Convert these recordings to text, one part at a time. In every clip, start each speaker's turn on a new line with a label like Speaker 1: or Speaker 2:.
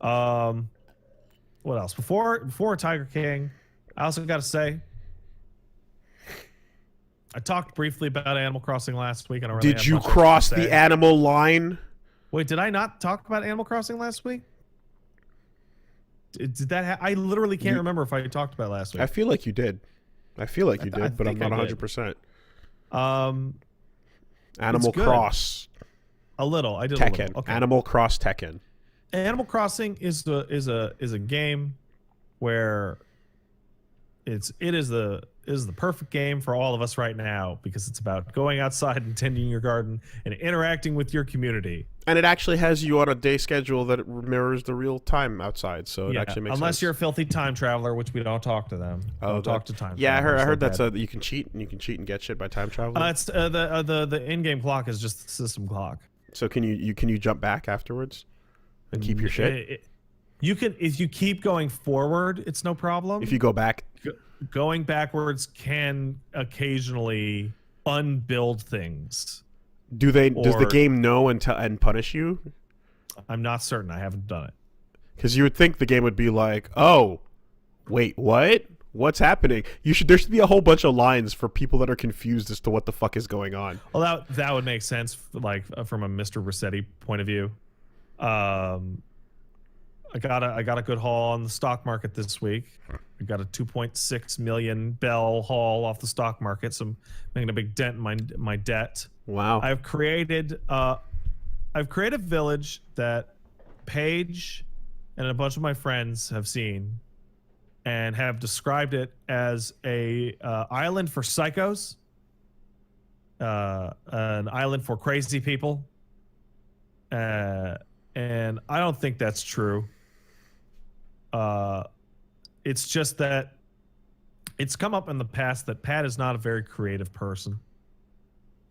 Speaker 1: What else? Before Tiger King, I also got to say, I talked briefly about Animal Crossing last week. I don't really
Speaker 2: Did you cross the animal line?
Speaker 1: Wait, did I not talk about Animal Crossing last week? Did that? I literally can't remember if I talked about it last week.
Speaker 2: I feel like you did. I feel like you did, but I'm not 100%. Animal Cross.
Speaker 1: A little. I did
Speaker 2: Tekken.
Speaker 1: a little. Okay.
Speaker 2: Animal Cross Tekken.
Speaker 1: Animal Crossing is a game where it is the perfect game for all of us right now, because it's about going outside and tending your garden and interacting with your community.
Speaker 2: And it actually has you on a day schedule that mirrors the real time outside, so it actually makes
Speaker 1: unless
Speaker 2: sense.
Speaker 1: you're a filthy time traveler, which we don't talk to them. Don't talk to time.
Speaker 2: Yeah, I heard that's you can cheat and get shit by time traveling.
Speaker 1: It's the in-game clock is just the system clock.
Speaker 2: So can you jump back afterwards and keep your shit?
Speaker 1: You can, if you keep going forward, it's no problem.
Speaker 2: If you go back,
Speaker 1: going backwards can occasionally unbuild things.
Speaker 2: Does the game know and punish you?
Speaker 1: I'm not certain. I haven't done it.
Speaker 2: Because you would think the game would be like, oh, wait, what? What's happening? There should be a whole bunch of lines for people that are confused as to what the fuck is going on.
Speaker 1: Well, that would make sense, like from a Mr. Rossetti point of view. I got a good haul on the stock market this week. I got a 2.6 million bell haul off the stock market, so I'm making a big dent in my debt.
Speaker 2: Wow.
Speaker 1: I've created a village that Paige and a bunch of my friends have seen and have described it as a island for psychos, an island for crazy people, and I don't think that's true. It's just that it's come up in the past that Pat is not a very creative person.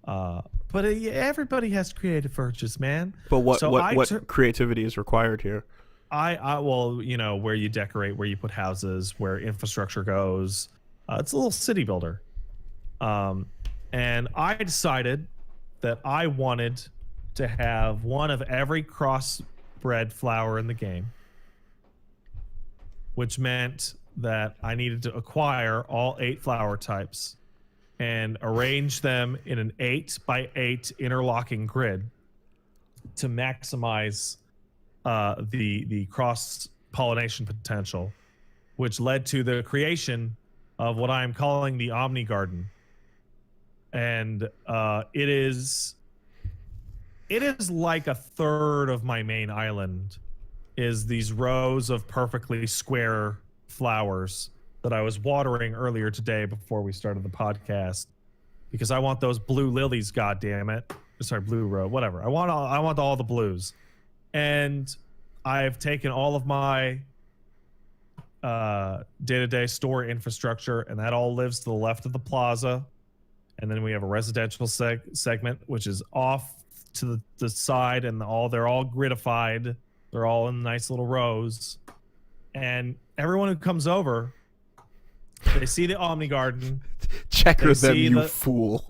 Speaker 1: But everybody has creative urges, man.
Speaker 2: But what creativity is required here?
Speaker 1: Well, you know, where you decorate, where you put houses, where infrastructure goes. It's a little city builder. And I decided that I wanted to have one of every crossbred flower in the game, which meant that I needed to acquire all 8 flower types and arrange them in an 8x8 interlocking grid to maximize the cross-pollination potential, which led to the creation of what I'm calling the Omni Garden. And it is like a third of my main island is these rows of perfectly square flowers that I was watering earlier today before we started the podcast, because I want those blue lilies, God damn it. Sorry, blue rose, whatever. I want all the blues. And I've taken all of my day-to-day store infrastructure, and that all lives to the left of the plaza. And then we have a residential segment, which is off to the side, and they're all gridified. They're all in nice little rows. And everyone who comes over, they see the Omni Garden.
Speaker 2: Checker them, you fool.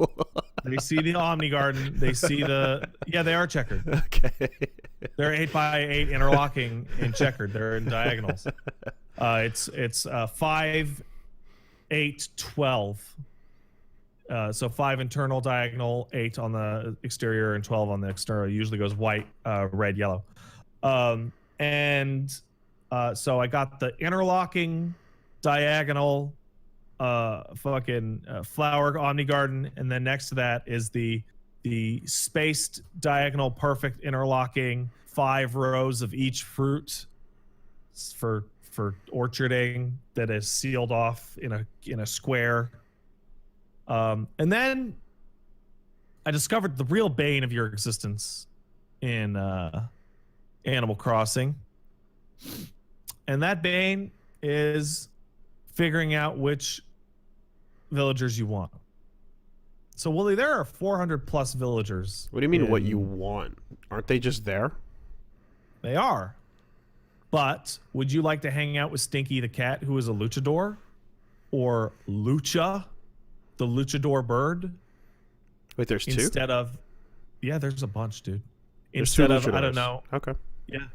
Speaker 1: They see the Omni Garden. They see they are checkered.
Speaker 2: Okay.
Speaker 1: They're 8x8 interlocking and checkered. They're in diagonals. It's 5, 8, 12. So 5 internal diagonal, 8 on the exterior, and 12 on the external. It usually goes white, red, yellow. So I got the interlocking diagonal flower Omni Garden, and then next to that is the spaced diagonal perfect interlocking 5 rows of each fruit for orcharding that is sealed off in a square. And then I discovered the real bane of your existence in Animal Crossing, and that bane is figuring out which villagers you want. So, Wooly, there are 400 plus villagers.
Speaker 2: What do you mean what you want? Aren't they just there?
Speaker 1: They are. But would you like to hang out with Stinky the cat, who is a luchador? Or Lucha, the luchador bird?
Speaker 2: Wait, there's 2?
Speaker 1: Yeah, there's a bunch, dude.
Speaker 2: There's 2 luchadors.
Speaker 1: I don't know.
Speaker 2: Okay.
Speaker 1: Yeah.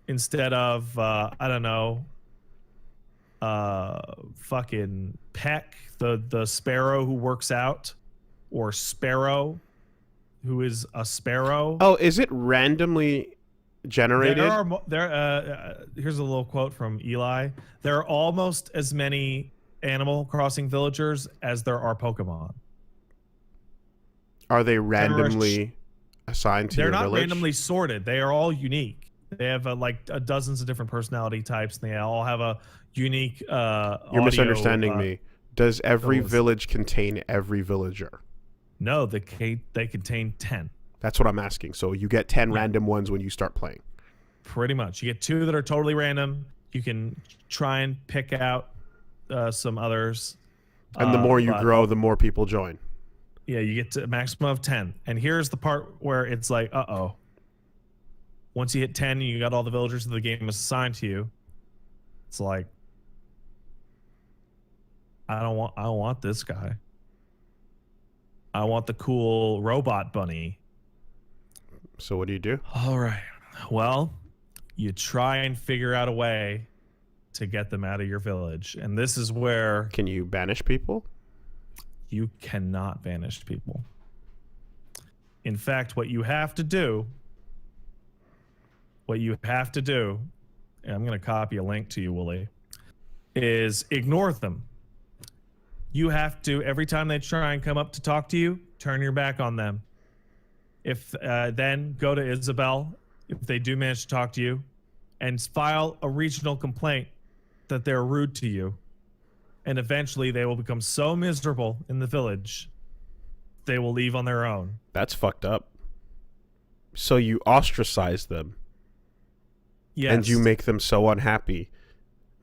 Speaker 1: instead of I don't know, fucking Peck, the sparrow who works out, or Sparrow, who is a sparrow.
Speaker 2: Oh, is it randomly generated?
Speaker 1: Here's a little quote from Eli. There are almost as many Animal Crossing villagers as there are Pokemon.
Speaker 2: Are they randomly assigned to your village?
Speaker 1: They're not randomly sorted. They are all unique. They have dozens of different personality types, and they all have a unique
Speaker 2: You're misunderstanding me. Does every village contain every villager?
Speaker 1: No, they contain 10.
Speaker 2: That's what I'm asking. So you get 10 random ones when you start playing.
Speaker 1: Pretty much. You get 2 that are totally random. You can try and pick out some others.
Speaker 2: And the more you grow, the more people join.
Speaker 1: Yeah, you get to a maximum of 10. And here's the part where it's like, uh-oh. Once you hit 10 and you got all the villagers that the game is assigned to you, it's like, I don't want this guy. I want the cool robot bunny.
Speaker 2: So what do you do?
Speaker 1: All right. Well, you try and figure out a way to get them out of your village. And this is where...
Speaker 2: Can you banish people?
Speaker 1: You cannot banish people. In fact, what you have to do, and I'm going to copy a link to you, Wooly, is ignore them. You have to, every time they try and come up to talk to you, turn your back on them. If then go to Isabel, if they do manage to talk to you, and file a regional complaint that they're rude to you. And eventually they will become so miserable in the village, they will leave on their own.
Speaker 2: That's fucked up. So you ostracize them.
Speaker 1: Yes.
Speaker 2: And you make them so unhappy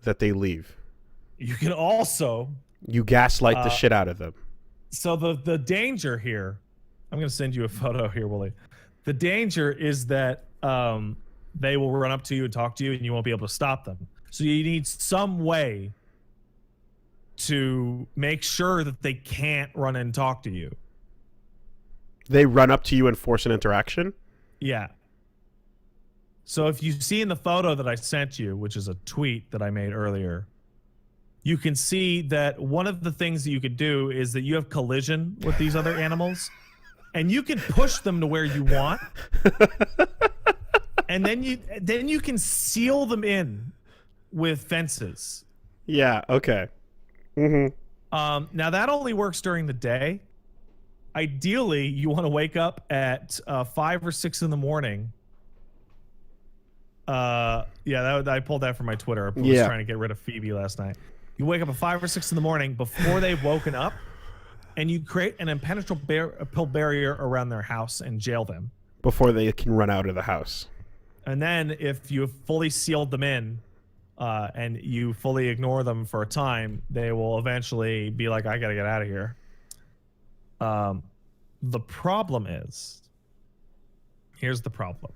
Speaker 2: that they leave.
Speaker 1: You can also...
Speaker 2: You gaslight the shit out of them.
Speaker 1: So the danger here, I'm going to send you a photo here, Willie. The danger is that they will run up to you and talk to you, and you won't be able to stop them. So you need some way to make sure that they can't run and talk to you.
Speaker 2: They run up to you and force an interaction?
Speaker 1: Yeah. So if you see in the photo that I sent you, which is a tweet that I made earlier, you can see that one of the things that you could do is that you have collision with these other animals, and you can push them to where you want, and then you can seal them in with fences.
Speaker 2: Yeah. Okay. Mm-hmm.
Speaker 1: Now that only works during the day. Ideally, you want to wake up at 5 or 6 in the morning. I pulled that from my Twitter. I was trying to get rid of Phoebe last night. You wake up at 5 or 6 in the morning before they've woken up, and you create an impenetrable barrier around their house and jail them.
Speaker 2: Before they can run out of the house.
Speaker 1: And then if you've fully sealed them in, and you fully ignore them for a time, they will eventually be like, I gotta get out of here. The problem is, here's the problem.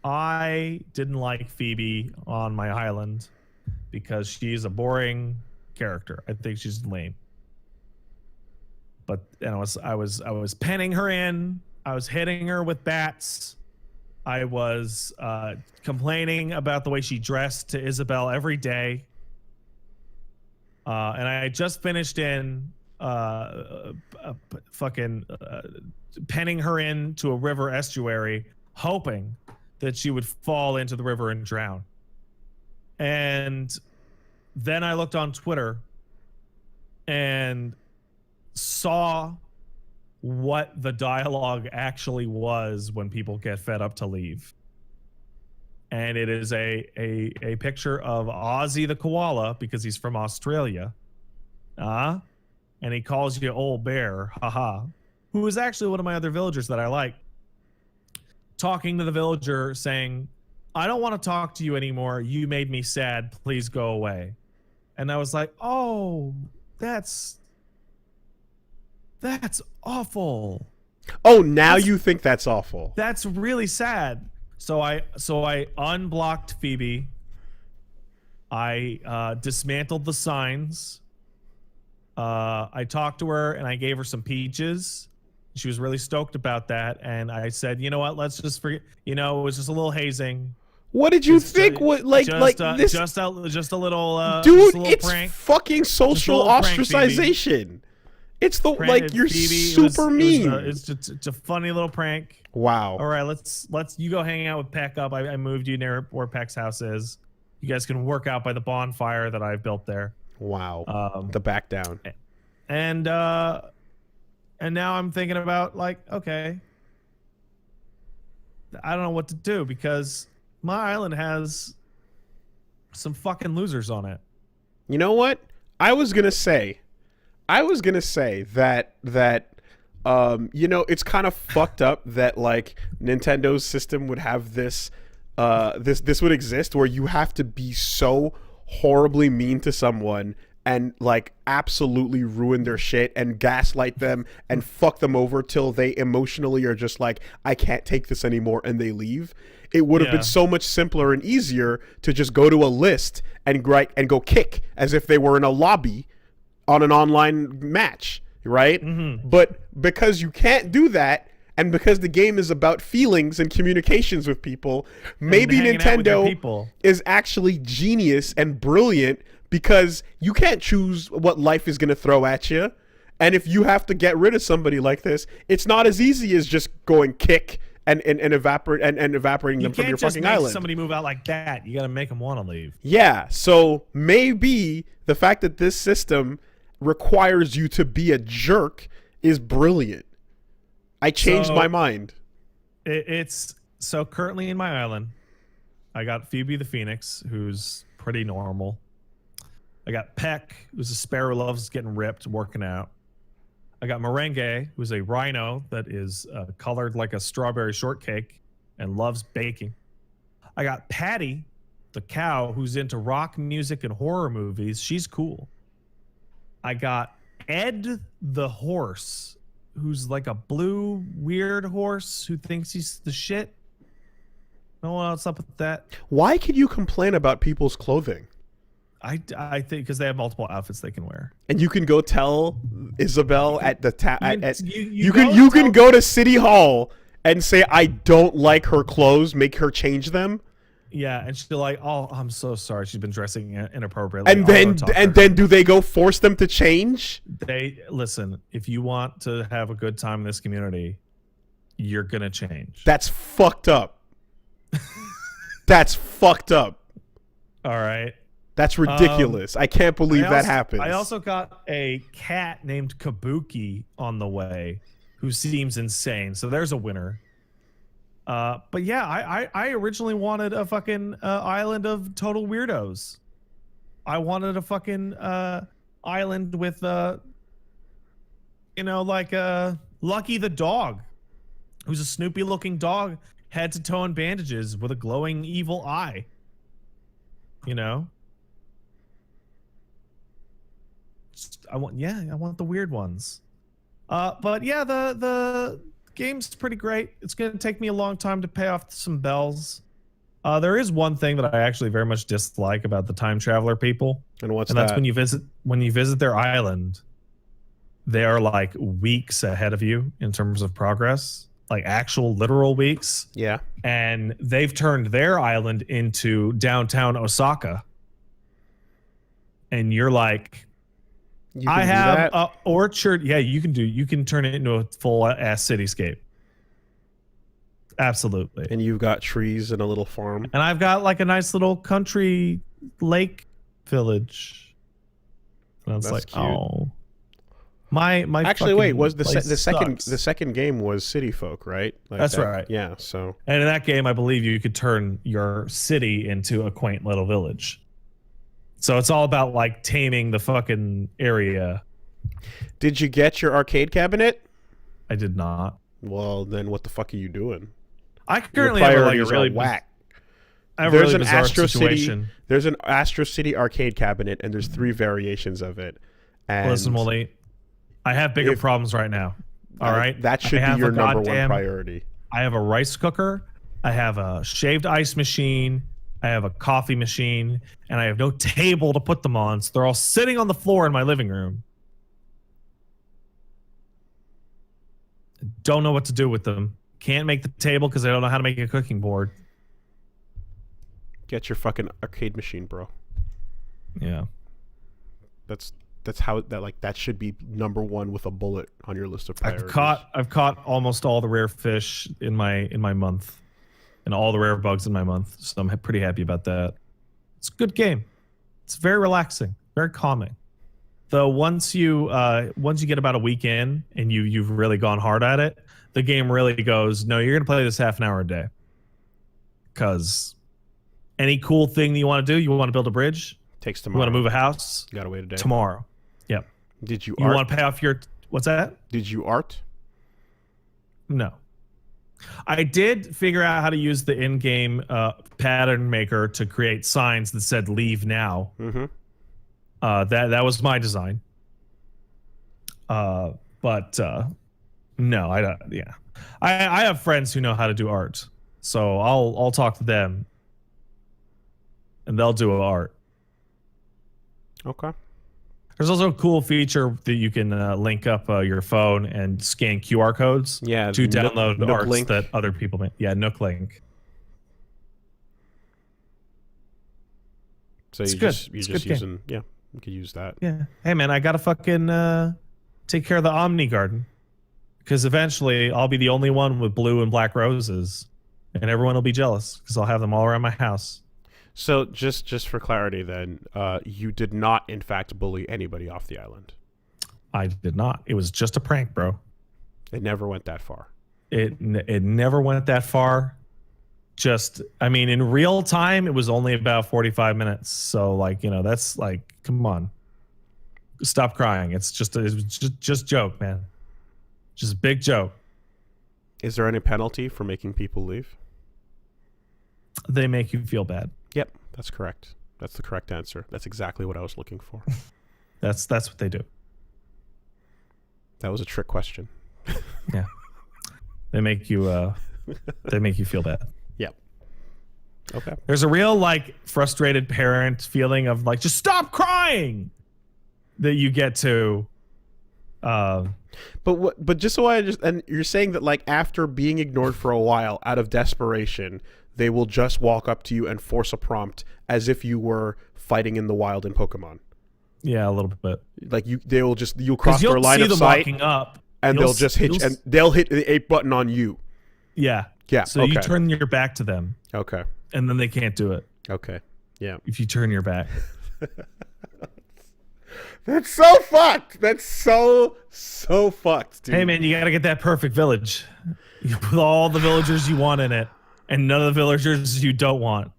Speaker 1: I didn't like Phoebe on my island because she's a boring character. I think she's lame. But I was penning her in. I was hitting her with bats. I was complaining about the way she dressed to Isabel every day. And I just finished in penning her into a river estuary, hoping that she would fall into the river and drown. And then I looked on Twitter and saw what the dialogue actually was when people get fed up to leave. And it is a picture of Ozzy the koala, because he's from Australia. And he calls you old bear, haha, who is actually one of my other villagers that I like. Talking to the villager saying, I don't want to talk to you anymore. You made me sad. Please go away. And I was like, oh, that's awful.
Speaker 2: Oh, now you think that's awful.
Speaker 1: That's really sad. So I unblocked Phoebe. I dismantled the signs. I talked to her and I gave her some peaches. She was really stoked about that. And I said, you know what? Let's just forget. You know, it was just a little hazing.
Speaker 2: What did you think? What like this?
Speaker 1: Just a little
Speaker 2: Dude,
Speaker 1: just a little
Speaker 2: it's
Speaker 1: prank.
Speaker 2: fucking social
Speaker 1: little prank,
Speaker 2: ostracization. It's the
Speaker 1: Prank,
Speaker 2: you're
Speaker 1: Phoebe,
Speaker 2: super mean.
Speaker 1: It's a funny little prank.
Speaker 2: Wow.
Speaker 1: All right, let's you go hang out with Peck up. I moved you near where Peck's house is. You guys can work out by the bonfire that I've built there.
Speaker 2: Wow. The back down.
Speaker 1: And now I'm thinking about like, okay, I don't know what to do because my island has some fucking losers on it.
Speaker 2: You know what? I was gonna say that you know, it's kind of fucked up that like Nintendo's system would have this this would exist where you have to be so horribly mean to someone and like absolutely ruin their shit and gaslight them and fuck them over till they emotionally are just like, I can't take this anymore, and they leave. It would have been so much simpler and easier to just go to a list and go kick as if they were in a lobby on an online match, right? But because you can't do that, and because the game is about feelings and communications with people, maybe Nintendo is actually genius and brilliant, because you can't choose what life is going to throw at you. And if you have to get rid of somebody like this, it's not as easy as just going kick and evaporating them from your fucking island. You can't just make
Speaker 1: somebody move out like that. You got to make them want to leave.
Speaker 2: Yeah, so maybe the fact that this system requires you to be a jerk is brilliant. I changed my mind.
Speaker 1: It's so currently in my island, I got Phoebe the Phoenix, who's pretty normal. I got Peck, who's a sparrow, loves getting ripped, working out. I got Merengue, who's a rhino that is colored like a strawberry shortcake and loves baking. I got Patty, the cow, who's into rock music and horror movies. She's cool. I got Ed the horse, who's like a blue weird horse who thinks he's the shit. No one else up with that.
Speaker 2: Why can you complain about people's clothing?
Speaker 1: I think because they have multiple outfits they can wear,
Speaker 2: and you can go tell Isabel at the you
Speaker 1: can
Speaker 2: can go to City Hall and say, I don't like her clothes, make her change them.
Speaker 1: Yeah, and she's like, oh, I'm so sorry, she's been dressing inappropriately.
Speaker 2: And then do they go force them to change?
Speaker 1: They listen. If you want to have a good time in this community, you're gonna change.
Speaker 2: That's fucked up. That's fucked up.
Speaker 1: All right.
Speaker 2: That's ridiculous. I can't believe that happens.
Speaker 1: I also got a cat named Kabuki on the way who seems insane. So there's a winner. But yeah, I originally wanted a fucking island of total weirdos. I wanted a fucking island with, you know, like Lucky the dog, who's a Snoopy looking dog, head to toe in bandages with a glowing evil eye. You know? I want the weird ones. But yeah, the game's pretty great. It's going to take me a long time to pay off some bells. There is one thing that I actually very much dislike about the time traveler people.
Speaker 2: And
Speaker 1: that's when you visit their island, they are like weeks ahead of you in terms of progress, like actual literal weeks.
Speaker 2: Yeah. And
Speaker 1: they've turned their island into downtown Osaka. And you're like, I have an orchard. Yeah, you can turn it into a full ass cityscape. Absolutely.
Speaker 2: And you've got trees and a little farm.
Speaker 1: And I've got like a nice little country lake village. And it's like, cute. Oh. My
Speaker 2: actually wait, was the second game was City Folk, right? Like
Speaker 1: That's right.
Speaker 2: Yeah, so.
Speaker 1: And in that game, I believe you could turn your city into a quaint little village. So it's all about like taming the fucking area.
Speaker 2: Did you get your arcade cabinet?
Speaker 1: I did not.
Speaker 2: Well, then what the fuck are you doing?
Speaker 1: I currently have like a really
Speaker 2: whack.
Speaker 1: There's an Astro
Speaker 2: City. There's an Astro City arcade cabinet, and there's 3 variations of it. And
Speaker 1: listen, Wooly, I have bigger problems right now. All right,
Speaker 2: that should be your number one priority.
Speaker 1: I have a rice cooker. I have a shaved ice machine. I have a coffee machine, and I have no table to put them on, so they're all sitting on the floor in my living room. Don't know what to do with them. Can't make the table because I don't know how to make a cooking board.
Speaker 2: Get your fucking arcade machine, bro.
Speaker 1: Yeah.
Speaker 2: That's how that should be number one with a bullet on your list of priorities.
Speaker 1: I've caught almost all the rare fish in my month, and all the rare bugs in my month. So I'm pretty happy about that. It's a good game. It's very relaxing, very calming. Though once you get about a week in and you've really gone hard at it, the game really goes, no, you're gonna play this half an hour a day. Because any cool thing that you want to do, you want to build a bridge,
Speaker 2: Takes tomorrow.
Speaker 1: you want to move a house,
Speaker 2: You gotta wait a day.
Speaker 1: tomorrow. Yep.
Speaker 2: Did you
Speaker 1: You
Speaker 2: art?
Speaker 1: want to pay off your what's that?
Speaker 2: Did you art?
Speaker 1: No. I did figure out how to use the in-game pattern maker to create signs that said "Leave now."
Speaker 2: Mm-hmm.
Speaker 1: That was my design. But no, I don't. Yeah, I have friends who know how to do art, so I'll talk to them, and they'll do art.
Speaker 2: Okay.
Speaker 1: There's also a cool feature that you can link up your phone and scan QR codes
Speaker 2: Yeah.
Speaker 1: to download
Speaker 2: Nook
Speaker 1: arts
Speaker 2: link.
Speaker 1: that other people make. Yeah, Nook Link.
Speaker 2: So
Speaker 1: It's
Speaker 2: you're
Speaker 1: good.
Speaker 2: just
Speaker 1: It's a good game.
Speaker 2: using you could use that.
Speaker 1: Yeah. Hey, man, I got to fucking take care of the Omni Garden. Because eventually I'll be the only one with blue and black roses. And everyone will be jealous because I'll have them all around my house.
Speaker 2: So just for clarity, then, you did not, in fact, bully anybody off the island.
Speaker 1: I did not. It was just a prank, bro.
Speaker 2: It never went that far.
Speaker 1: It never went that far. Just, I mean, in real time, it was only about 45 minutes. So, like, you know, that's like, come on. Stop crying. It's just joke, man. Just a big joke.
Speaker 2: Is there any penalty for making people leave?
Speaker 1: They make you feel bad.
Speaker 2: Yep, that's correct. That's the correct answer. That's exactly what I was looking for.
Speaker 1: That's what they do.
Speaker 2: That was a trick question.
Speaker 1: Yeah. They make you feel bad.
Speaker 2: Yep. Okay.
Speaker 1: There's a real like frustrated parent feeling of like, just stop crying, that you get to.
Speaker 2: But just so I just, and you're saying that like after being ignored for a while out of desperation, they will just walk up to you and force a prompt as if you were fighting in the wild in Pokemon.
Speaker 1: Yeah, a little bit.
Speaker 2: Like you'll cross their line of sight
Speaker 1: walking up,
Speaker 2: and they'll just hit and they'll hit the 8 button on you.
Speaker 1: Yeah.
Speaker 2: Yeah.
Speaker 1: So you turn your back to them.
Speaker 2: Okay.
Speaker 1: And then they can't do it.
Speaker 2: Okay. Yeah.
Speaker 1: If you turn your back.
Speaker 2: That's so fucked. That's so fucked, dude.
Speaker 1: Hey man, you gotta get that perfect village. You put all the villagers you want in it, and none of the villagers you don't want.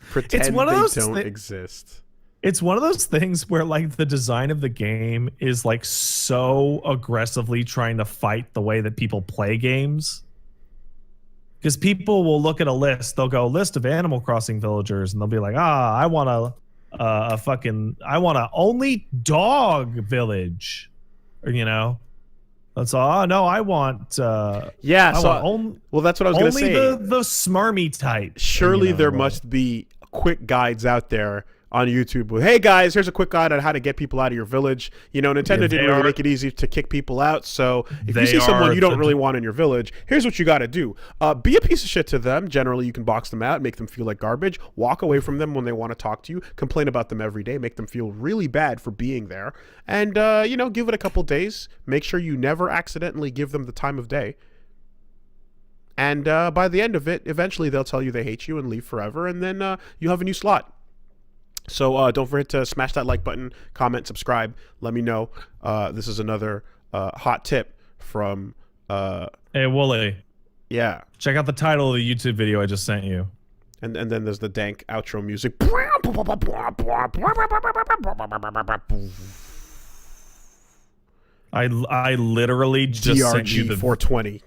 Speaker 2: Pretend
Speaker 1: It's one of those
Speaker 2: they don't exist.
Speaker 1: It's one of those things where like the design of the game is like so aggressively trying to fight the way that people play games. Because people will look at a list, they'll go list of Animal Crossing villagers, and they'll be like, I want I want a only dog village, or you know, that's all. Oh, no, I want well,
Speaker 2: that's what I was gonna say.
Speaker 1: Only the smarmy type.
Speaker 2: Surely
Speaker 1: you know,
Speaker 2: there must be quick guides out there on YouTube with, hey guys, here's a quick guide on how to get people out of your village. You know, Nintendo didn't really make it easy to kick people out. So if you see someone you don't really want in your village, here's what you got to do. Be a piece of shit to them. Generally, you can box them out, make them feel like garbage, walk away from them when they want to talk to you, complain about them every day, make them feel really bad for being there. And, you know, give it a couple days. Make sure you never accidentally give them the time of day. And by the end of it, eventually they'll tell you they hate you and leave forever. And then you have a new slot. So don't forget to smash that like button, comment, subscribe. Let me know. This is another hot tip from...
Speaker 1: Hey, Wooly.
Speaker 2: Yeah.
Speaker 1: Check out the title of the YouTube video I just sent you.
Speaker 2: And then there's the dank outro music.
Speaker 1: I literally just sent you the
Speaker 2: 420.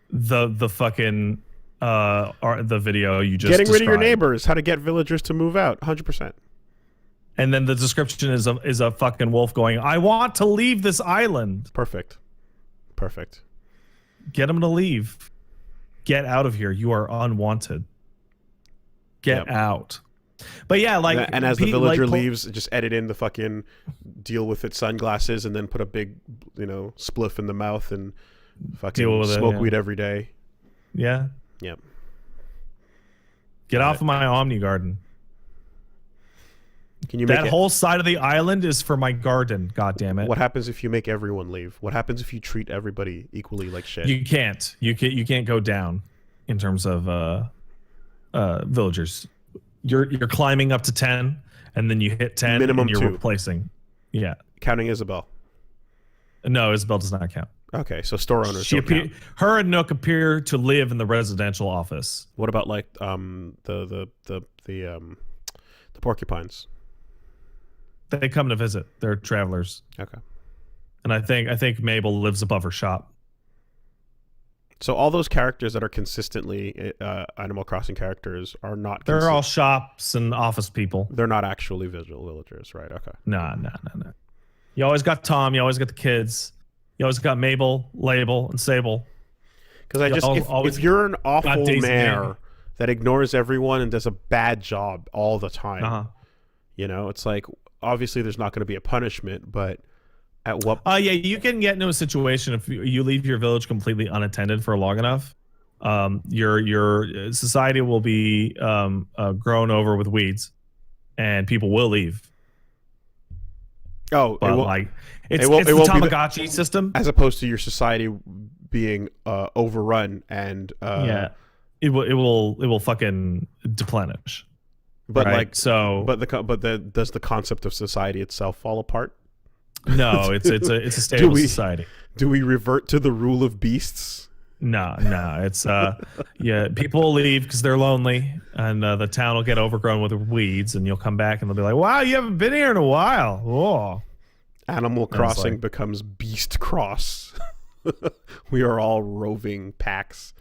Speaker 1: The fucking the video you just
Speaker 2: Getting rid of your
Speaker 1: described.
Speaker 2: neighbors, how to get villagers to move out, 100%.
Speaker 1: And then the description is a fucking wolf going, I want to leave this island.
Speaker 2: Perfect.
Speaker 1: Get him to leave. Get out of here. You are unwanted. Get out. But yeah, like,
Speaker 2: and as the villager leaves, just edit in the fucking deal with it sunglasses and then put a big, you know, spliff in the mouth and fucking smoke weed every day.
Speaker 1: Yeah.
Speaker 2: Yep.
Speaker 1: Get off of my Omni garden.
Speaker 2: Can you make
Speaker 1: that whole side of the island is for my garden? God damn it!
Speaker 2: What happens if you make everyone leave? What happens if you treat everybody equally like shit?
Speaker 1: You can't. You can't go down in terms of villagers. You're climbing up to 10, and then you hit 10,
Speaker 2: Minimum
Speaker 1: and you're
Speaker 2: 2.
Speaker 1: replacing. Yeah.
Speaker 2: Counting Isabel.
Speaker 1: No, Isabel does not count.
Speaker 2: Okay, so store owners don't count.
Speaker 1: Her and Nook appear to live in the residential office.
Speaker 2: What about like the porcupines?
Speaker 1: They come to visit. They're travelers.
Speaker 2: Okay.
Speaker 1: And I think Mabel lives above her shop.
Speaker 2: So all those characters that are consistently Animal Crossing characters are not.
Speaker 1: They're all shops and office people.
Speaker 2: They're not actually villagers, right? Okay.
Speaker 1: No. You always got Tom. You always got the kids. You always got Mabel, Label, and Sable.
Speaker 2: Because if you're an awful mayor that ignores everyone and does a bad job all the time, you know, it's like obviously there's not going to be a punishment, but at what?
Speaker 1: Yeah, you can get into a situation if you leave your village completely unattended for long enough. Your society will be grown over with weeds, and people will leave.
Speaker 2: Oh,
Speaker 1: but it's the Tamagotchi system,
Speaker 2: as opposed to your society being overrun and
Speaker 1: it will fucking deplenish.
Speaker 2: But
Speaker 1: right?
Speaker 2: like so, does the concept of society itself fall apart?
Speaker 1: No, it's a stable society.
Speaker 2: Do we revert to the rule of beasts?
Speaker 1: No, it's people will leave because they're lonely, and the town will get overgrown with weeds, and you'll come back and they'll be like, "Wow, you haven't been here in a while." Whoa.
Speaker 2: Animal Crossing becomes Beast Cross. We are all roving packs.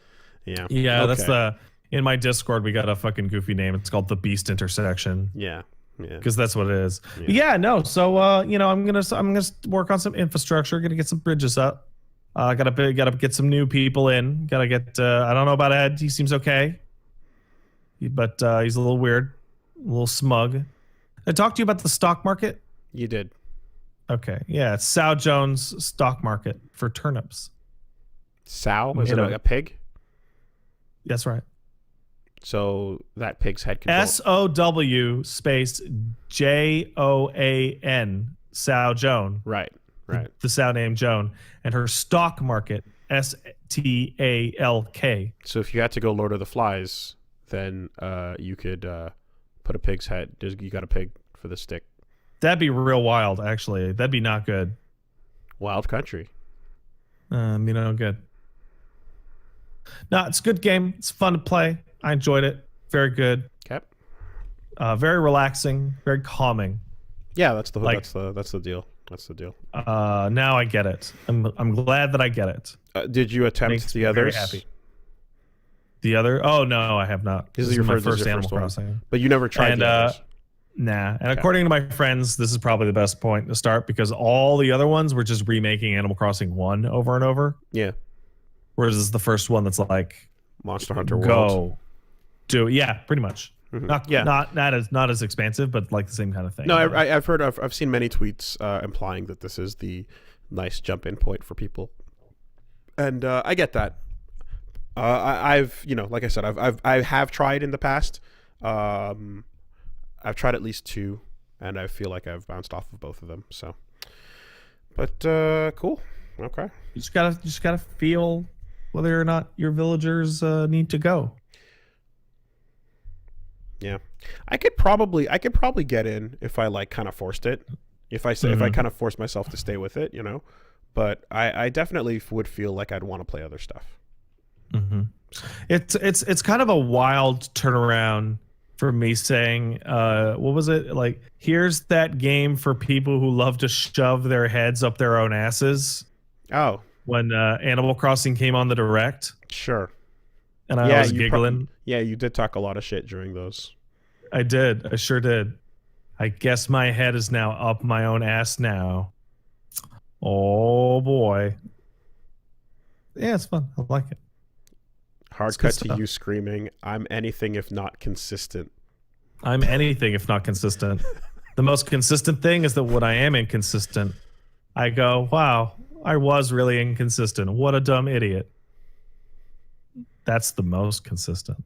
Speaker 2: Yeah.
Speaker 1: Yeah, okay. That's in my Discord we got a fucking goofy name. It's called the Beast Intersection.
Speaker 2: Yeah.
Speaker 1: Because that's what it is. Yeah, no. So I'm gonna work on some infrastructure. Gonna get some bridges up. Gotta get some new people in. Gotta get. I don't know about Ed. He seems okay, but he's a little weird, a little smug. I talked to you about the stock market.
Speaker 2: You did.
Speaker 1: Okay. Yeah, it's Sow Jones stock market for turnips.
Speaker 2: Sow? Is it a pig?
Speaker 1: That's right.
Speaker 2: So that pig's head can
Speaker 1: SOW space JOAN Sow Joan.
Speaker 2: Right.
Speaker 1: The sow named Joan. And her stock market STALK.
Speaker 2: So if you had to go Lord of the Flies, then you could put a pig's head. You got a pig for the stick.
Speaker 1: That'd be real wild, actually. That'd be not good.
Speaker 2: Wild country.
Speaker 1: Good. No, it's a good game. It's fun to play. I enjoyed it. Very good.
Speaker 2: Okay.
Speaker 1: Very relaxing. Very calming.
Speaker 2: Yeah, that's the deal. That's the deal.
Speaker 1: Now I get it. I'm glad that I get it.
Speaker 2: Did you attempt the others?
Speaker 1: Very happy. The other? Oh no, I have not.
Speaker 2: This is your first Animal Crossing. But you never tried the others.
Speaker 1: Nah. And according to my friends, this is probably the best point to start because all the other ones were just remaking Animal Crossing 1 over and over.
Speaker 2: Yeah.
Speaker 1: Whereas this is the first one that's like
Speaker 2: Monster Hunter World.
Speaker 1: Do it. Yeah, pretty much.
Speaker 2: Mm-hmm.
Speaker 1: Not as expansive, but like the same kind of thing.
Speaker 2: No, I've seen many tweets implying that this is the nice jump in point for people, and I get that. I've like I said, I have tried in the past. I've tried at least 2, and I feel like I've bounced off of both of them. So, but cool. Okay.
Speaker 1: You just gotta feel whether or not your villagers need to go.
Speaker 2: Yeah, I could probably get in if I like kind of forced it. If I kind of forced myself to stay with it, But I definitely would feel like I'd want to play other stuff.
Speaker 1: Mm-hmm. It's kind of a wild turnaround for me saying, what was it like? Here's that game for people who love to shove their heads up their own asses.
Speaker 2: Oh,
Speaker 1: when Animal Crossing came on the Direct.
Speaker 2: Sure.
Speaker 1: And I was giggling.
Speaker 2: You did talk a lot of shit during those.
Speaker 1: I did. I sure did. I guess my head is now up my own ass now. Oh, boy. Yeah, it's fun. I like it.
Speaker 2: Hard cut to you screaming, I'm anything if not consistent.
Speaker 1: I'm anything if not consistent. The most consistent thing is that when I am inconsistent, I go, wow, I was really inconsistent. What a dumb idiot. That's the most consistent.